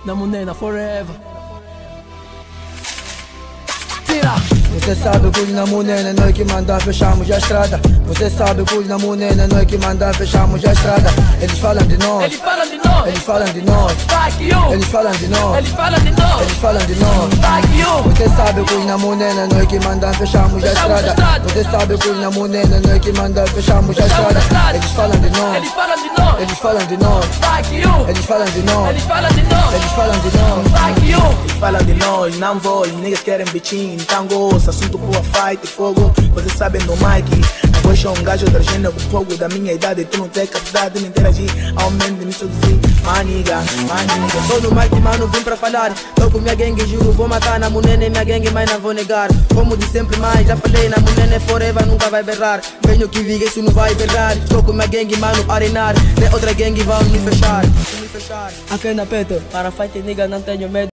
Na Munena forever. Tira! Você sabe que na Munena é nós que manda, fechamos a estrada. Você sabe que na Munena é nós que manda, fechamos a estrada. Eles falam de nós, Eles falam de nós. eles falam de nós, Fuck you. eles falam de nós, Eles falam de nós. eles falam de nós. Fuck you. Você sabe que na Munena é nós que manda, fechamos a estrada. Você sabe que na Munena é nós que manda, fechamos a estrada. Eles falam de nós, Eles falam de nós. eles falam de nós, Fuck you. eles falam de nós, Eles falam de nós. eles falam de nós. Fuck you. Eles falam de nós, não vou, os niggas querem bitinho, tango, se assunto boa fight, fogo, vocês sabem do Mike. Agora sou um gajo tragendo com fogo da minha idade, tu não tem capacidade de me interagir, aumento de me seduzir, maniga. Tô no mic, mano, vim pra falar, tô com minha gangue, juro, vou matar na Munena, minha gangue, mas não vou negar. Como de sempre, mas já falei, na Munena é forever, nunca vai berrar. Venho que viga, isso não vai berrar. Estou com minha gangue, mano, arenar, tem outra gangue, vão me fechar. Aqui na peito, para fight, nigga, não tenho medo.